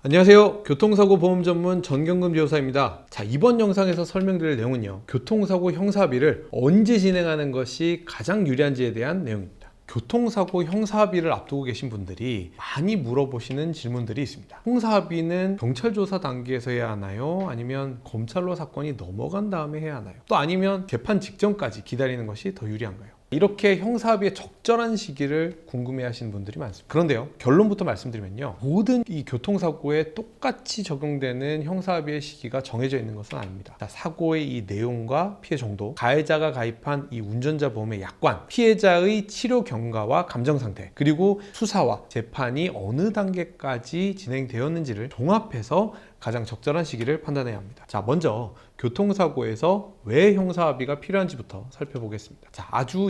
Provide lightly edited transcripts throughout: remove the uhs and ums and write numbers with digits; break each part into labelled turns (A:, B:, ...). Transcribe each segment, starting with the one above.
A: 안녕하세요. 교통사고 보험 전문 전경금 지원사입니다. 자, 이번 영상에서 설명드릴 내용은요, 교통사고 형사합의를 언제 진행하는 것이 가장 유리한지에 대한 내용입니다. 교통사고 형사합의를 앞두고 계신 분들이 많이 물어보시는 질문들이 있습니다. 형사합의는 경찰 조사 단계에서 해야 하나요? 아니면 검찰로 사건이 넘어간 다음에 해야 하나요? 또 아니면 재판 직전까지 기다리는 것이 더 유리한가요? 이렇게 형사합의의 적절한 시기를 궁금해하시는 분들이 많습니다. 그런데요, 결론부터 말씀드리면요, 모든 이 교통사고에 똑같이 적용되는 형사합의의 시기가 정해져 있는 것은 아닙니다. 자, 사고의 이 내용과 피해 정도, 가해자가 가입한 이 운전자 보험의 약관, 피해자의 치료 경과와 감정 상태, 그리고 수사와 재판이 어느 단계까지 진행되었는지를 종합해서 가장 적절한 시기를 판단해야 합니다. 자, 먼저 교통사고에서 왜 형사합의가 필요한지부터 살펴보겠습니다. 자, 아주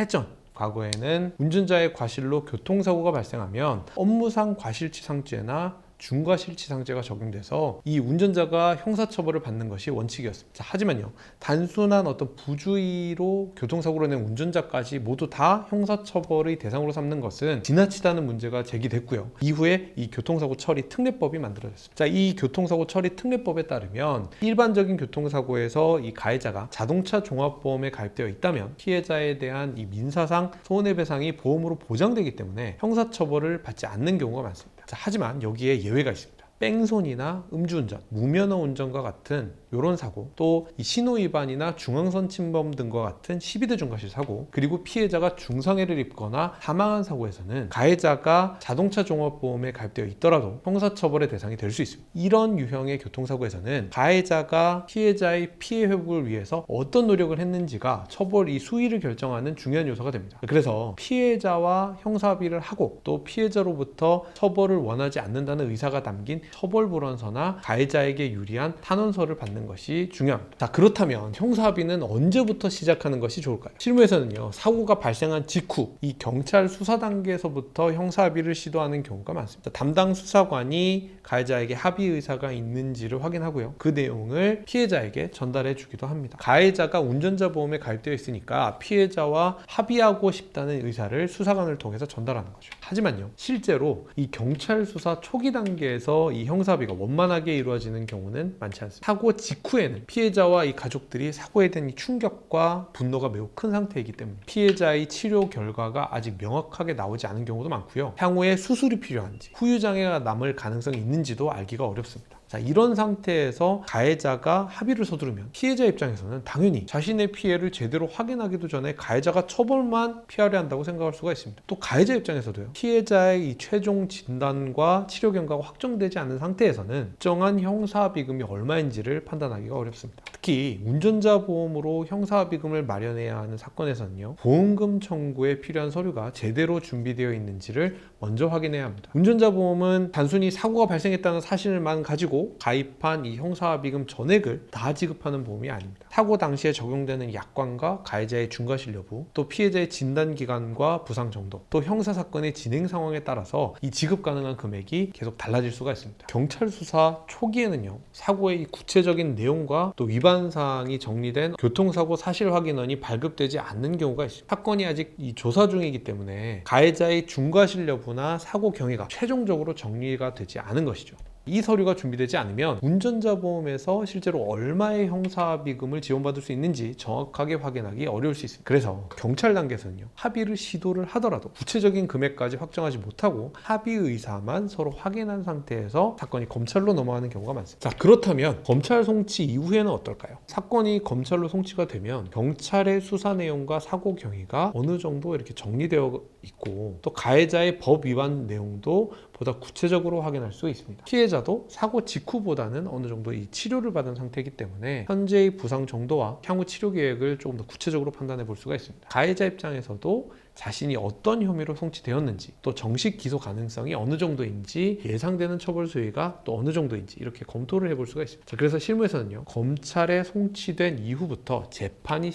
A: 예전 과거에는 운전자의 과실로 교통사고가 발생하면 업무상 과실치상죄나 중과실치상죄가 적용돼서 이 운전자가 형사처벌을 받는 것이 원칙이었습니다. 자, 하지만요, 단순한 어떤 부주의로 교통사고로 낸 운전자까지 모두 다 형사처벌의 대상으로 삼는 것은 지나치다는 문제가 제기됐고요. 이후에 이 교통사고 처리 특례법이 만들어졌습니다. 자, 이 교통사고 처리 특례법에 따르면 일반적인 교통사고에서 이 가해자가 자동차 종합보험에 가입되어 있다면 피해자에 대한 이 민사상 손해배상이 보험으로 보장되기 때문에 형사처벌을 받지 않는 경우가 많습니다. 자, 하지만 여기에 예외가 있습니다. 뺑소니나 음주운전, 무면허 운전과 같은 이런 사고, 또 이 신호위반이나 중앙선 침범 등과 같은 12대 중과실 사고, 그리고 피해자가 중상해를 입거나 사망한 사고에서는 가해자가 자동차 종합보험에 가입되어 있더라도 형사처벌의 대상이 될 수 있습니다. 이런 유형의 교통사고에서는 가해자가 피해자의 피해 회복을 위해서 어떤 노력을 했는지가 처벌 이 수위를 결정하는 중요한 요소가 됩니다. 그래서 피해자와 형사합의를 하고 또 피해자로부터 처벌을 원하지 않는다는 의사가 담긴 처벌불원서나 가해자에게 유리한 탄원서를 받는 것이 중요합니다. 자, 그렇다면 형사합의는 언제부터 시작하는 것이 좋을까요? 실무에서는요, 사고가 발생한 직후 이 경찰 수사 단계에서부터 형사합의를 시도하는 경우가 많습니다. 담당 수사관이 가해자에게 합의 의사가 있는지를 확인하고요, 그 내용을 피해자에게 전달해 주기도 합니다. 가해자가 운전자 보험에 가입되어 있으니까 피해자와 합의하고 싶다는 의사를 수사관을 통해서 전달하는 거죠. 하지만요, 실제로 이 경찰 수사 초기 단계에서 이 형사합의가 원만하게 이루어지는 경우는 많지 않습니다. 사고 직후에는 피해자와 이 가족들이 사고에 대한 이 충격과 분노가 매우 큰 상태이기 때문에 피해자의 치료 결과가 아직 명확하게 나오지 않은 경우도 많고요, 향후에 수술이 필요한지, 후유장애가 남을 가능성이 있는지도 알기가 어렵습니다. 자, 이런 상태에서 가해자가 합의를 서두르면 피해자 입장에서는 당연히 자신의 피해를 제대로 확인하기도 전에 가해자가 처벌만 피하려 한다고 생각할 수가 있습니다. 또 가해자 입장에서도요, 피해자의 이 최종 진단과 치료 결과가 확정되지 않은 상태에서는 일정한 형사합의금이 얼마인지를 판단하기가 어렵습니다. 특히 운전자 보험으로 형사합의금을 마련해야 하는 사건에서는요, 보험금 청구에 필요한 서류가 제대로 준비되어 있는지를 먼저 확인해야 합니다. 운전자 보험은 단순히 사고가 발생했다는 사실만 가지고 가입한 이 형사합의금 전액을 다 지급하는 보험이 아닙니다. 사고 당시에 적용되는 약관과 가해자의 중과실 여부, 또 피해자의 진단기간과 부상 정도, 또 형사사건의 진행 상황에 따라서 이 지급 가능한 금액이 계속 달라질 수가 있습니다. 경찰 수사 초기에는요, 사고의 구체적인 내용과 또 위반사항이 정리된 교통사고 사실확인원이 발급되지 않는 경우가 있습니다. 사건이 아직 이 조사 중이기 때문에 가해자의 중과실 여부나 사고 경위가 최종적으로 정리가 되지 않은 것이죠. 이 서류가 준비되지 않으면 운전자 보험에서 실제로 얼마의 형사합의금을 지원받을 수 있는지 정확하게 확인하기 어려울 수 있습니다. 그래서 경찰 단계에서는요, 합의를 시도를 하더라도 구체적인 금액까지 확정하지 못하고 합의 의사만 서로 확인한 상태에서 사건이 검찰로 넘어가는 경우가 많습니다. 자, 그렇다면 검찰 송치 이후에는 어떨까요? 사건이 검찰로 송치가 되면 경찰의 수사 내용과 사고 경위가 어느 정도 이렇게 정리되어 있고, 또 가해자의 법 위반 내용도 보다 구체적으로 확인할 수 있습니다. 피해자도 사고 직후보다는 어느 정도 이 치료를 받은 상태이기 때문에 현재의 부상 정도와 향후 치료 계획을 조금 더 구체적으로 판단해 볼 수가 있습니다. 가해자 입장에서도 자신이 어떤 혐의로 송치되었는지, 또 정식 기소 가능성이 어느 정도인지, 예상되는 처벌 수위가 또 어느 정도인지 이렇게 검토를 해볼 수가 있습니다. 자, 그래서 실무에서는요, 검찰에 송치된 이후부터 재판이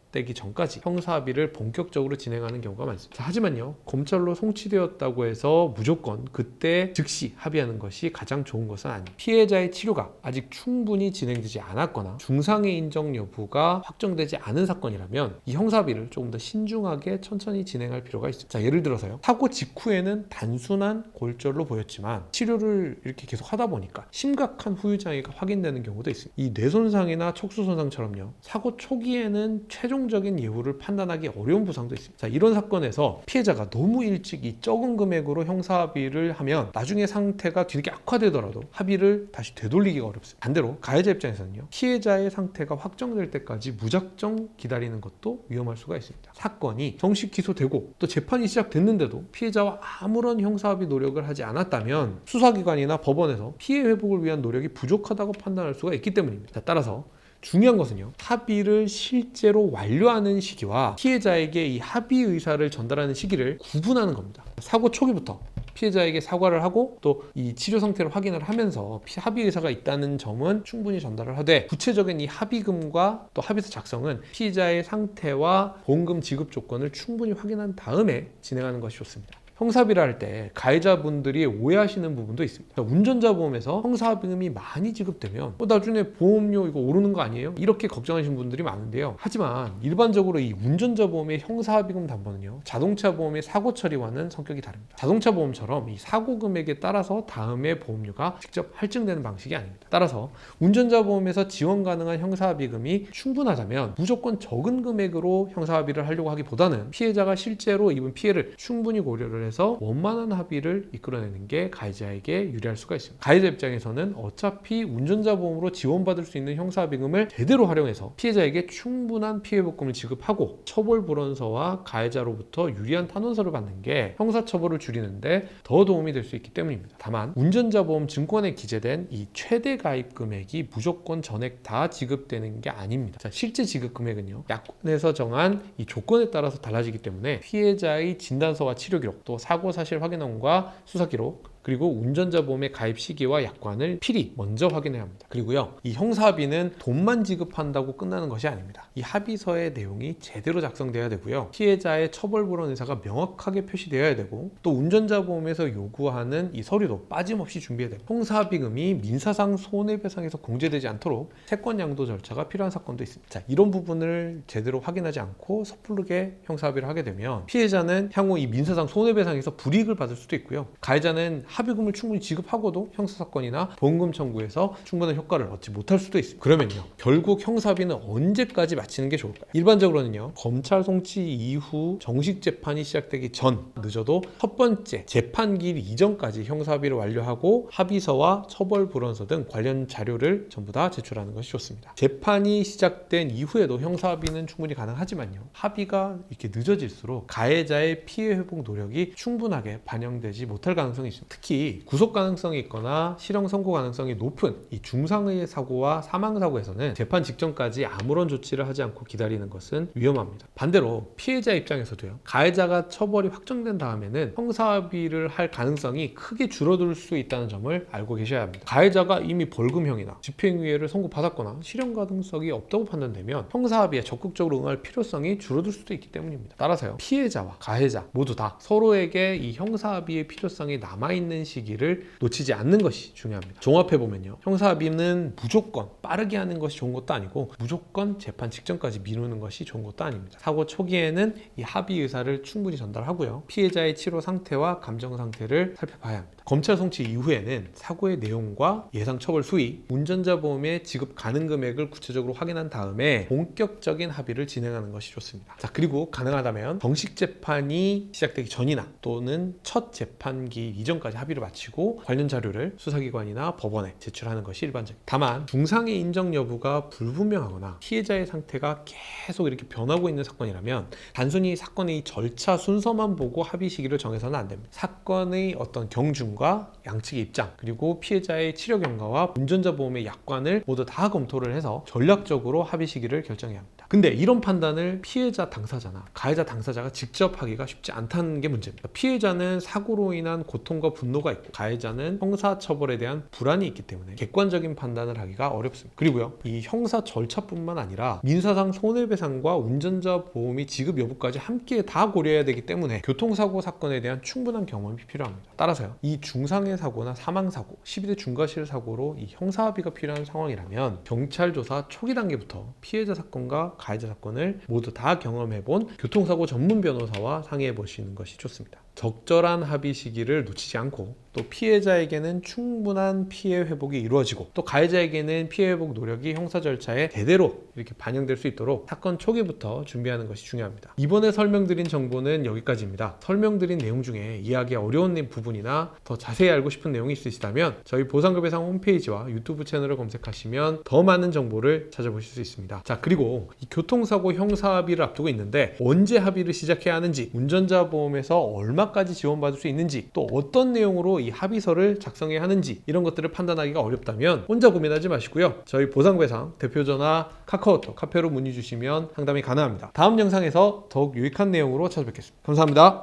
A: 시작되기 전까지 형사합의를 본격적으로 진행하는 경우가 많습니다. 하지만요, 검찰로 송치되었다고 해서 무조건 그때 즉시 합의하는 것이 가장 좋은 것은 아닙니다. 피해자의 치료가 아직 충분히 진행되지 않았거나 중상해 인정 여부가 확정되지 않은 사건이라면 이 형사합의를 조금 더 신중하게 천천히 진행할 필요가 있습니다. 자, 예를 들어서요, 사고 직후에는 단순한 골절로 보였지만 치료를 이렇게 계속 하다 보니까 심각한 후유장애가 확인되는 경우도 있습니다. 이 뇌손상이나 척수손상처럼요, 사고 초기에는 최종적인 예후를 판단하기 어려운 부상도 있습니다. 자, 이런 사건에서 피해자가 너무 일찍 이 적은 금액으로 형사합의를 하면 나중에 상태가 뒤늦게 악화되더라도 합의를 다시 되돌리기가 어렵습니다. 반대로 가해자 입장에서는요, 피해자의 상태가 확정될 때까지 무작정 기다리는 것도 위험할 수가 있습니다. 사건이 정식 기소되고 또 재판이 시작됐는데도 피해자와 아무런 형사합의 노력을 하지 않았다면 수사기관이나 법원에서 피해 회복을 위한 노력이 부족하다고 판단할 수가 있기 때문입니다. 자, 따라서 중요한 것은요, 합의를 실제로 완료하는 시기와 피해자에게 이 합의 의사를 전달하는 시기를 구분하는 겁니다. 사고 초기부터 피해자에게 사과를 하고 또 이 치료 상태를 확인을 하면서 합의 의사가 있다는 점은 충분히 전달을 하되, 구체적인 이 합의금과 또 합의서 작성은 피해자의 상태와 보험금 지급 조건을 충분히 확인한 다음에 진행하는 것이 좋습니다. 형사합의를 할 때 가해자분들이 오해하시는 부분도 있습니다. 운전자 보험에서 형사합의금이 많이 지급되면 나중에 보험료 이거 오르는 거 아니에요? 이렇게 걱정하시는 분들이 많은데요. 하지만 일반적으로 이 운전자 보험의 형사합의금 담보는요, 자동차 보험의 사고 처리와는 성격이 다릅니다. 자동차 보험처럼 이 사고 금액에 따라서 다음에 보험료가 직접 할증되는 방식이 아닙니다. 따라서 운전자 보험에서 지원 가능한 형사합의금이 충분하다면 무조건 적은 금액으로 형사합의를 하려고 하기보다는 피해자가 실제로 입은 피해를 충분히 고려를 해서 원만한 합의를 이끌어내는 게 가해자에게 유리할 수가 있습니다. 가해자 입장에서는 어차피 운전자 보험으로 지원받을 수 있는 형사합의금을 제대로 활용해서 피해자에게 충분한 피해복금을 지급하고 처벌 불원서와 가해자로부터 유리한 탄원서를 받는 게 형사처벌을 줄이는데 더 도움이 될 수 있기 때문입니다. 다만 운전자 보험 증권에 기재된 이 최대 가입 금액이 무조건 전액 다 지급되는 게 아닙니다. 자, 실제 지급 금액은요, 약관에서 정한 이 조건에 따라서 달라지기 때문에 피해자의 진단서와 치료 기록, 또 사고 사실 확인원과 수사 기록, 그리고 운전자 보험의 가입 시기와 약관을 필히 먼저 확인해야 합니다. 그리고요, 이 형사합의는 돈만 지급한다고 끝나는 것이 아닙니다. 이 합의서의 내용이 제대로 작성돼야 되고요, 피해자의 처벌 불원 의사가 명확하게 표시되어야 되고, 또 운전자 보험에서 요구하는 이 서류도 빠짐없이 준비해야 됩니다. 형사합의금이 민사상 손해배상에서 공제되지 않도록 채권 양도 절차가 필요한 사건도 있습니다. 자, 이런 부분을 제대로 확인하지 않고 섣부르게 형사합의를 하게 되면 피해자는 향후 이 민사상 손해배상에서 불이익을 받을 수도 있고요, 가해자는 합의금을 충분히 지급하고도 형사사건이나 보험금 청구에서 충분한 효과를 얻지 못할 수도 있습니다. 그러면요, 결국 형사합의는 언제까지 마치는 게 좋을까요? 일반적으로는요, 검찰 송치 이후 정식 재판이 시작되기 전, 늦어도 첫 번째 재판기일 이전까지 형사합의를 완료하고 합의서와 처벌 불원서 등 관련 자료를 전부 다 제출하는 것이 좋습니다. 재판이 시작된 이후에도 형사합의는 충분히 가능하지만요, 합의가 이렇게 늦어질수록 가해자의 피해 회복 노력이 충분하게 반영되지 못할 가능성이 있습니다. 특히 구속 가능성이 있거나 실형 선고 가능성이 높은 이 중상의 사고와 사망 사고에서는 재판 직전까지 아무런 조치를 하지 않고 기다리는 것은 위험합니다. 반대로 피해자 입장에서도요, 가해자가 처벌이 확정된 다음에는 형사합의를 할 가능성이 크게 줄어들 수 있다는 점을 알고 계셔야 합니다. 가해자가 이미 벌금형이나 집행유예를 선고받았거나 실형 가능성이 없다고 판단되면 형사합의에 적극적으로 응할 필요성이 줄어들 수도 있기 때문입니다. 따라서요, 피해자와 가해자 모두 다 서로에게 이 형사합의의 필요성이 남아있는 시기를 놓치지 않는 것이 중요합니다. 종합해보면요, 형사합의는 무조건 빠르게 하는 것이 좋은 것도 아니고 무조건 재판 직전까지 미루는 것이 좋은 것도 아닙니다. 사고 초기에는 이 합의 의사를 충분히 전달하고요, 피해자의 치료 상태와 감정 상태를 살펴봐야 합니다. 검찰 송치 이후에는 사고의 내용과 예상 처벌 수위, 운전자 보험의 지급 가능 금액을 구체적으로 확인한 다음에 본격적인 합의를 진행하는 것이 좋습니다. 자, 그리고 가능하다면 정식 재판이 시작되기 전이나 또는 첫 재판기 이전까지 합의를 마치고 관련 자료를 수사기관이나 법원에 제출하는 것이 일반적입니다. 다만 중상해 인정 여부가 불분명하거나 피해자의 상태가 계속 이렇게 변하고 있는 사건이라면 단순히 사건의 절차 순서만 보고 합의 시기를 정해서는 안 됩니다. 사건의 어떤 경중과 양측의 입장, 그리고 피해자의 치료 경과와 운전자 보험의 약관을 모두 다 검토를 해서 전략적으로 합의 시기를 결정해야 합니다. 근데 이런 판단을 피해자 당사자나 가해자 당사자가 직접 하기가 쉽지 않다는 게 문제입니다. 피해자는 사고로 인한 고통과 분노가 있고 가해자는 형사처벌에 대한 불안이 있기 때문에 객관적인 판단을 하기가 어렵습니다. 그리고요, 이 형사 절차뿐만 아니라 민사상 손해배상과 운전자 보험이 지급 여부까지 함께 다 고려해야 되기 때문에 교통사고 사건에 대한 충분한 경험이 필요합니다. 따라서요, 이 중상해 사고나 사망사고, 12대 중과실 사고로 이 형사합의가 필요한 상황이라면 경찰 조사 초기 단계부터 피해자 사건과 가해자 사건을 모두 다 경험해본 교통사고 전문 변호사와 상의해 보시는 것이 좋습니다. 적절한 합의 시기를 놓치지 않고 또 피해자에게는 충분한 피해 회복이 이루어지고 또 가해자에게는 피해 회복 노력이 형사 절차에 제대로 이렇게 반영될 수 있도록 사건 초기부터 준비하는 것이 중요합니다. 이번에 설명드린 정보는 여기까지입니다. 설명드린 내용 중에 이해하기 어려운 부분이나 더 자세히 알고 싶은 내용이 있으시다면 저희 보상급해상 홈페이지와 유튜브 채널을 검색하시면 더 많은 정보를 찾아보실 수 있습니다. 자, 그리고 이 교통사고 형사합의를 앞두고 있는데 언제 합의를 시작해야 하는지, 운전자 보험에서 얼마까지 지원받을 수 있는지, 또 어떤 내용으로 이 합의서를 작성해야 하는지 이런 것들을 판단하기가 어렵다면 혼자 고민하지 마시고요. 저희 보상배상 대표전화 카카오톡, 카페로 문의 주시면 상담이 가능합니다. 다음 영상에서 더욱 유익한 내용으로 찾아뵙겠습니다. 감사합니다.